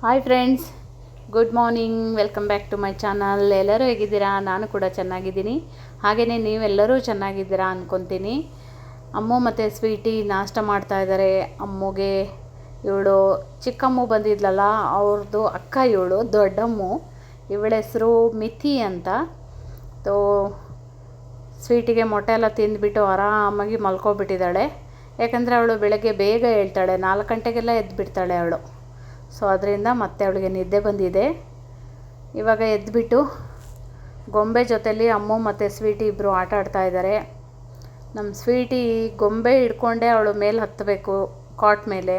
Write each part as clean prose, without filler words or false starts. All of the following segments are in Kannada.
Hi friends, good morning. Welcome back to my channel. ಎಲ್ಲರೂ ಹೇಗಿದ್ದೀರಾ? ನಾನು ಕೂಡ ಚೆನ್ನಾಗಿದ್ದೀನಿ. ಹಾಗೆಯೇ ನೀವೆಲ್ಲರೂ ಚೆನ್ನಾಗಿದ್ದೀರಾ ಅಂದ್ಕೊತೀನಿ. ಅಮ್ಮು ಮತ್ತು ಸ್ವೀಟಿ ನಾಷ್ಟ ಮಾಡ್ತಾಯಿದ್ದಾರೆ. ಅಮ್ಮಗೆ ಇವಳು ಚಿಕ್ಕಮ್ಮು ಬಂದಿದ್ಲಲ್ಲ, ಅವ್ರದ್ದು ಅಕ್ಕ ಇವಳು, ದೊಡ್ಡಮ್ಮು. ಇವಳ ಹೆಸರು ಮಿಥಿ ಅಂತ. ತೋ ಸ್ವೀಟಿಗೆ ಮೊಟ್ಟೆ ಎಲ್ಲ ತಿಂದುಬಿಟ್ಟು ಆರಾಮಾಗಿ ಮಲ್ಕೊಬಿಟ್ಟಿದ್ದಾಳೆ. ಯಾಕಂದರೆ ಅವಳು ಬೆಳಗ್ಗೆ ಬೇಗ ಹೇಳ್ತಾಳೆ, 4 ಗಂಟೆಗೆಲ್ಲ ಎದ್ದುಬಿಡ್ತಾಳೆ ಅವಳು. ಸೊ ಅದರಿಂದ ಮತ್ತೆ ಅವಳಿಗೆ ನಿದ್ದೆ ಬಂದಿದೆ. ಇವಾಗ ಎದ್ದುಬಿಟ್ಟು ಗೊಂಬೆ ಜೊತೆಲಿ ಅಮ್ಮು ಮತ್ತು ಸ್ವೀಟಿ ಇಬ್ಬರು ಆಟ ಆಡ್ತಾಯಿದ್ದಾರೆ. ನಮ್ಮ ಸ್ವೀಟಿ ಗೊಂಬೆ ಹಿಡ್ಕೊಂಡೇ ಅವಳು ಮೇಲೆ ಹತ್ತಬೇಕು ಕಾಟ್ ಮೇಲೆ.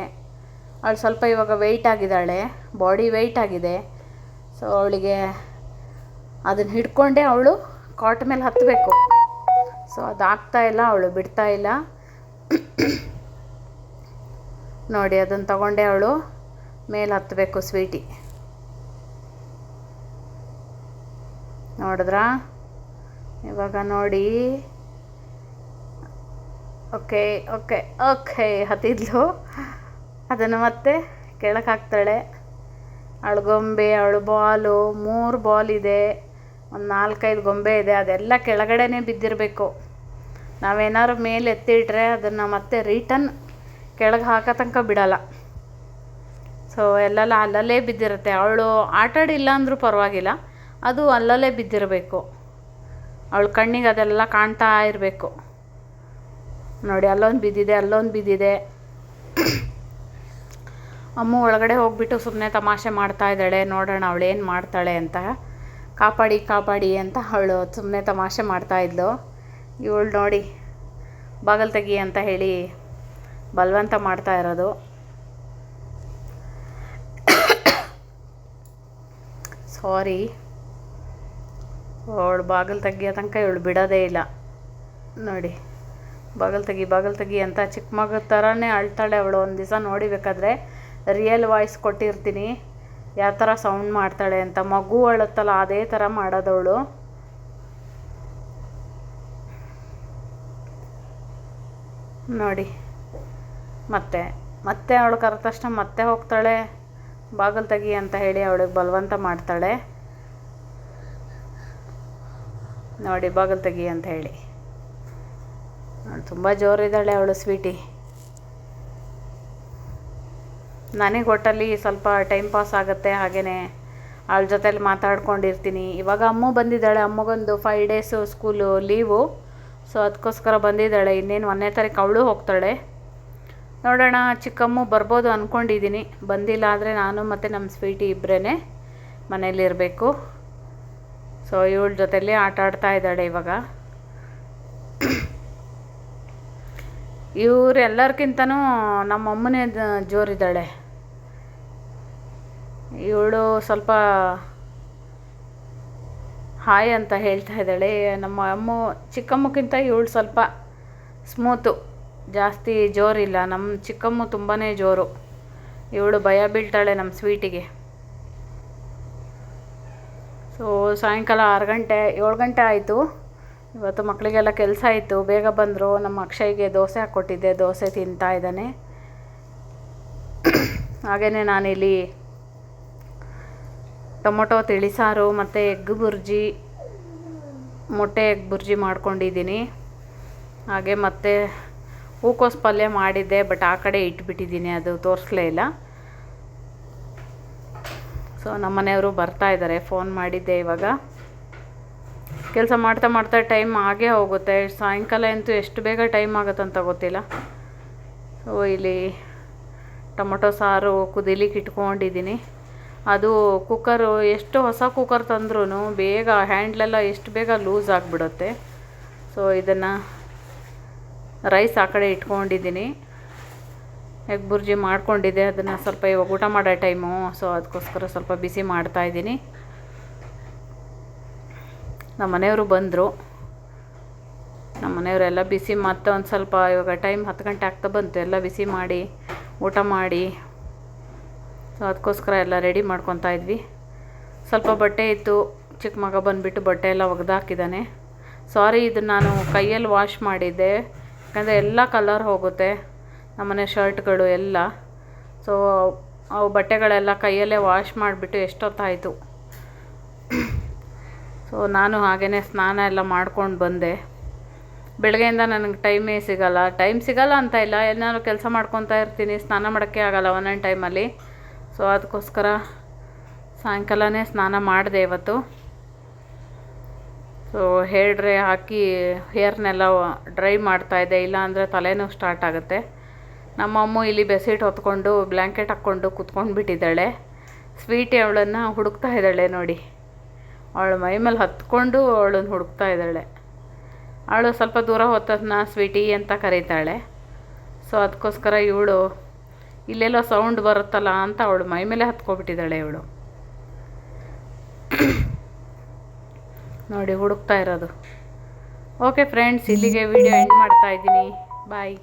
ಅವಳು ಸ್ವಲ್ಪ ಇವಾಗ ವೆಯ್ಟ್ ಆಗಿದ್ದಾಳೆ, ಬಾಡಿ ವೆಯ್ಟ್ ಆಗಿದೆ. ಸೊ ಅವಳಿಗೆ ಅದನ್ನು ಹಿಡ್ಕೊಂಡೇ ಅವಳು ಕಾಟ್ ಮೇಲೆ ಹತ್ತಬೇಕು. ಸೊ ಅದಾಗ್ತಾಯಿಲ್ಲ, ಅವಳು ಬಿಡ್ತಾಯಿಲ್ಲ. ನೋಡಿ, ಅದನ್ನು ತಗೊಂಡೇ ಅವಳು ಮೇಲೆ ಹತ್ತಬೇಕು ಸ್ವೀಟಿ. ನೋಡಿದ್ರಾ? ಇವಾಗ ನೋಡಿ, ಓಕೆ ಓಕೆ ಓಕೆ ಹತ್ತಿದ್ಲು. ಅದನ್ನು ಮತ್ತೆ ಕೆಳಗೆ ಹಾಕ್ತಾಳೆ. ಅವಳು ಗೊಂಬೆ, ಅವಳು ಬಾಲು, 3 ಬಾಲ್ ಇದೆ, ಒಂದು 4-5 ಗೊಂಬೆ ಇದೆ. ಅದೆಲ್ಲ ಕೆಳಗಡೆನೇ ಬಿದ್ದಿರಬೇಕು. ನಾವೇನಾದ್ರು ಮೇಲೆ ಎತ್ತಿಟ್ರೆ ಅದನ್ನು ಮತ್ತೆ ರಿಟರ್ನ್ ಕೆಳಗೆ ಹಾಕೋ ತನಕ ಬಿಡಲ್ಲ. ಸೊ ಎಲ್ಲೆಲ್ಲ ಅಲ್ಲಲ್ಲೇ ಬಿದ್ದಿರುತ್ತೆ. ಅವಳು ಆಟಾಡಿಲ್ಲ ಅಂದರೂ ಪರವಾಗಿಲ್ಲ, ಅದು ಅಲ್ಲಲ್ಲೇ ಬಿದ್ದಿರಬೇಕು. ಅವಳ ಕಣ್ಣಿಗೆ ಅದೆಲ್ಲ ಕಾಣ್ತಾ ಇರಬೇಕು. ನೋಡಿ, ಅಲ್ಲೊಂದು ಬಿದ್ದಿದೆ, ಅಲ್ಲೊಂದು ಬಿದ್ದಿದೆ. ಅಮ್ಮ ಒಳಗಡೆ ಹೋಗ್ಬಿಟ್ಟು ಸುಮ್ಮನೆ ತಮಾಷೆ ಮಾಡ್ತಾಯಿದ್ದಾಳೆ. ನೋಡೋಣ ಅವಳು ಏನು ಮಾಡ್ತಾಳೆ ಅಂತ. ಕಾಪಾಡಿ ಕಾಪಾಡಿ ಅಂತ ಅವಳು ಸುಮ್ಮನೆ ತಮಾಷೆ ಮಾಡ್ತಾಯಿದ್ಲು. ಇವಳು ನೋಡಿ, ಬಾಗಲ್ ತೆಗಿ ಅಂತ ಹೇಳಿ ಬಲವಂತ ಮಾಡ್ತಾ ಇರೋದು. ಸಾರಿ, ಅವಳು ಬಾಗಿಲು ತೆಗಿಯೋ ತನಕ ಇವಳು ಬಿಡೋದೇ ಇಲ್ಲ. ನೋಡಿ, ಬಾಗಿಲು ತೆಗಿ ಅಂತ ಚಿಕ್ಕ ಮಗು ಥರನೇ ಅಳ್ತಾಳೆ ಅವಳು. ಒಂದು ದಿವಸ ನೋಡಿಬೇಕಾದ್ರೆ ರಿಯಲ್ ವಾಯ್ಸ್ ಕೊಟ್ಟಿರ್ತೀನಿ, ಯಾವ ಥರ ಸೌಂಡ್ ಮಾಡ್ತಾಳೆ ಅಂತ. ಮಗು ಅಳುತ್ತಲ್ಲ ಅದೇ ಥರ ಮಾಡೋದವಳು. ನೋಡಿ, ಮತ್ತೆ ಅವಳು ಕರೆದ ತಕ್ಷಣ ಮತ್ತೆ ಹೋಗ್ತಾಳೆ, ಬಾಗಿಲು ತೆಗಿ ಅಂತ ಹೇಳಿ ಅವಳಿಗೆ ಬಲವಂತ ಮಾಡ್ತಾಳೆ. ನೋಡಿ, ಬಾಗಿಲು ತೆಗಿ ಅಂತ ಹೇಳಿ. ತುಂಬ ಜೋರಿದ್ದಾಳೆ ಅವಳು ಸ್ವೀಟಿ. ನನಗೆ ಒಟ್ಟಲ್ಲಿ ಸ್ವಲ್ಪ ಟೈಮ್ ಪಾಸ್ ಆಗುತ್ತೆ. ಹಾಗೆಯೇ ಅವಳ ಜೊತೆಲಿ ಮಾತಾಡ್ಕೊಂಡಿರ್ತೀನಿ. ಇವಾಗ ಅಮ್ಮ ಬಂದಿದ್ದಾಳೆ. ಅಮ್ಮಗೊಂದು 5 ಡೇಸು ಸ್ಕೂಲು ಲೀವು. ಸೊ ಅದಕ್ಕೋಸ್ಕರ ಬಂದಿದ್ದಾಳೆ. ಇನ್ನೇನು 1ನೇ ತಾರೀಕು ಅವಳು ಹೋಗ್ತಾಳೆ. ನೋಡೋಣ, ಚಿಕ್ಕಮ್ಮ ಬರ್ಬೋದು ಅಂದ್ಕೊಂಡಿದ್ದೀನಿ. ಬಂದಿಲ್ಲ ಆದರೆ ನಾನು ಮತ್ತು ನಮ್ಮ ಸ್ವೀಟಿ ಇಬ್ಬರೇ ಮನೇಲಿರಬೇಕು. ಸೊ ಇವಳ ಜೊತೆಲಿ ಆಟ ಆಡ್ತಾ ಇದ್ದಾಳೆ ಇವಾಗ. ಇವರೆಲ್ಲರಿಗಿಂತನೂ ನಮ್ಮಮ್ಮನೇ ಜೋರಿದ್ದಾಳೆ. ಇವಳು ಸ್ವಲ್ಪ ಹಾಯ್ ಅಂತ ಹೇಳ್ತಾ ಇದ್ದಾಳೆ. ನಮ್ಮ ಚಿಕ್ಕಮ್ಮಕ್ಕಿಂತ ಇವಳು ಸ್ವಲ್ಪ ಸ್ಮೂತು, ಜಾಸ್ತಿ ಜೋರಿಲ್ಲ. ನಮ್ಮ ಚಿಕ್ಕಮ್ಮ ತುಂಬಾ ಜೋರು. ಇವಳು ಭಯ ಬೀಳ್ತಾಳೆ ನಮ್ಮ ಸ್ವೀಟಿಗೆ. ಸೊ ಸಾಯಂಕಾಲ 7 ಗಂಟೆ ಆಯಿತು. ಇವತ್ತು ಮಕ್ಕಳಿಗೆಲ್ಲ ಕೆಲಸ ಇತ್ತು, ಬೇಗ ಬಂದರು. ನಮ್ಮ ಅಕ್ಷಯ್ಗೆ ದೋಸೆ ಹಾಕ್ಕೊಟ್ಟಿದ್ದೆ, ದೋಸೆ ತಿಂತಾ ಇದ್ದಾನೆ. ಹಾಗೆಯೇ ನಾನಿಲ್ಲಿ ಟೊಮೊಟೊ ತಿಳಿಸಾರು ಮತ್ತು ಎಗ್ ಬುರ್ಜಿ, ಮೊಟ್ಟೆ ಎಗ್ ಬುರ್ಜಿ ಮಾಡ್ಕೊಂಡಿದ್ದೀನಿ. ಹಾಗೆ ಮತ್ತು ಹೂಕೋಸು ಪಲ್ಯ ಮಾಡಿದ್ದೆ, ಬಟ್ ಆ ಕಡೆ ಇಟ್ಬಿಟ್ಟಿದ್ದೀನಿ, ಅದು ತೋರಿಸ್ಲೇ ಇಲ್ಲ. ಸೊ ನಮ್ಮ ಮನೆಯವರು ಬರ್ತಾ ಇದ್ದಾರೆ, ಫೋನ್ ಮಾಡಿದ್ದೆ. ಇವಾಗ ಕೆಲಸ ಮಾಡ್ತಾ ಟೈಮ್ ಆಗೇ ಹೋಗುತ್ತೆ. ಸಾಯಂಕಾಲ ಅಂತೂ ಎಷ್ಟು ಬೇಗ ಟೈಮ್ ಆಗುತ್ತಂತ ಗೊತ್ತಿಲ್ಲ. ಸೊ ಇಲ್ಲಿ ಟೊಮೊಟೊ ಸಾರು ಕುದಿಲಿಕ್ಕೆ ಇಟ್ಕೊಂಡಿದ್ದೀನಿ. ಅದು ಕುಕ್ಕರು, ಎಷ್ಟು ಹೊಸ ಕುಕ್ಕರ್ ತಂದ್ರೂ ಬೇಗ ಹ್ಯಾಂಡ್ಲೆಲ್ಲ ಎಷ್ಟು ಬೇಗ ಲೂಸ್ ಆಗಿಬಿಡುತ್ತೆ. ಸೊ ಇದನ್ನು ರೈಸ್ ಆ ಕಡೆ ಇಟ್ಕೊಂಡಿದ್ದೀನಿ. ಎಗ್ ಬುರ್ಜಿ ಮಾಡ್ಕೊಂಡಿದ್ದೆ, ಅದನ್ನು ಸ್ವಲ್ಪ ಇವಾಗ ಊಟ ಮಾಡೋ ಟೈಮು. ಸೊ ಅದಕ್ಕೋಸ್ಕರ ಸ್ವಲ್ಪ ಬಿಸಿ ಮಾಡ್ತಾಯಿದ್ದೀನಿ. ನಮ್ಮ ಮನೆಯವರು ಬಂದರು. ನಮ್ಮ ಮನೆಯವರೆಲ್ಲ ಬಿಸಿ ಮತ್ತೆ ಒಂದು ಸ್ವಲ್ಪ, ಇವಾಗ ಟೈಮ್ 10 ಗಂಟೆ ಆಗ್ತಾ ಬಂತು, ಎಲ್ಲ ಬಿಸಿ ಮಾಡಿ ಊಟ ಮಾಡಿ. ಸೊ ಅದಕ್ಕೋಸ್ಕರ ಎಲ್ಲ ರೆಡಿ ಮಾಡ್ಕೊತಾ ಇದ್ವಿ. ಸ್ವಲ್ಪ ಬಟ್ಟೆ ಇತ್ತು, ಚಿಕ್ಕ ಮಗ ಬಂದುಬಿಟ್ಟು ಬಟ್ಟೆ ಎಲ್ಲ ಒಗೆದಾಕಿದ್ದಾನೆ. ಸಾರಿ, ಇದನ್ನು ನಾನು ಕೈಯಲ್ಲಿ ವಾಶ್ ಮಾಡಿದ್ದೆ, ಯಾಕಂದರೆ ಎಲ್ಲ ಕಲರ್ ಹೋಗುತ್ತೆ ನಮ್ಮನೆ ಶರ್ಟ್ಗಳು ಎಲ್ಲ. ಸೊ ಅವು ಬಟ್ಟೆಗಳೆಲ್ಲ ಕೈಯಲ್ಲೇ ವಾಶ್ ಮಾಡಿಬಿಟ್ಟು ಎಷ್ಟೊತ್ತಾಯಿತು. ಸೊ ನಾನು ಹಾಗೇ ಸ್ನಾನ ಎಲ್ಲ ಮಾಡ್ಕೊಂಡು ಬಂದೆ. ಬೆಳಗ್ಗೆಯಿಂದ ನನಗೆ ಟೈಮ್ ಸಿಗಲ್ಲ ಅಂತ ಇಲ್ಲ, ಏನಾದ್ರು ಕೆಲಸ ಮಾಡ್ಕೊತಾ ಇರ್ತೀನಿ, ಸ್ನಾನ ಮಾಡೋಕ್ಕೆ ಆಗೋಲ್ಲ ಒಂದೊಂದು ಟೈಮಲ್ಲಿ. ಸೊ ಅದಕ್ಕೋಸ್ಕರ ಸಾಯಂಕಾಲನೇ ಸ್ನಾನ ಮಾಡಿದೆ ಇವತ್ತು. ಸೊ ಹೇರ್ ಡ್ರೈ ಹಾಕಿ ಹೇರ್ನೆಲ್ಲ ಡ್ರೈ ಮಾಡ್ತಾಯಿದ್ದೆ, ಇಲ್ಲ ಅಂದರೆ ತಲೆನೋವು ಸ್ಟಾರ್ಟ್ ಆಗುತ್ತೆ. ನಮ್ಮಮ್ಮ ಇಲ್ಲಿ ಬೆಡ್ಶೀಟ್ ಹೊತ್ಕೊಂಡು ಬ್ಲ್ಯಾಂಕೆಟ್ ಹಾಕ್ಕೊಂಡು ಕೂತ್ಕೊಂಡು ಬಿಟ್ಟಿದ್ದಾಳೆ. ಸ್ವೀಟಿ ಅವಳನ್ನು ಹುಡುಕ್ತಾ ಇದ್ದಾಳೆ ನೋಡಿ. ಅವಳು ಮೈ ಮೇಲೆ ಹತ್ಕೊಂಡು ಅವಳನ್ನು ಹುಡುಕ್ತಾ ಇದ್ದಾಳೆ. ಅವಳು ಸ್ವಲ್ಪ ದೂರ ಹೋತದ್ನ ಸ್ವೀಟಿ ಅಂತ ಕರೀತಾಳೆ. ಸೊ ಅದಕ್ಕೋಸ್ಕರ ಇವಳು ಇಲ್ಲೆಲ್ಲೋ ಸೌಂಡ್ ಬರುತ್ತಲ್ಲ ಅಂತ ಅವಳು ಮೈ ಮೇಲೆ ಹತ್ಕೊಬಿಟ್ಟಿದ್ದಾಳೆ ಇವಳು. ನೋಡಿ ಹುಡುಕ್ತಾ ಇರೋದು. ಓಕೆ ಫ್ರೆಂಡ್ಸ್, ಇಲ್ಲಿಗೆ ವಿಡಿಯೋ ಎಂಡ್ ಮಾಡ್ತಾಯಿದ್ದೀನಿ. ಬಾಯ್.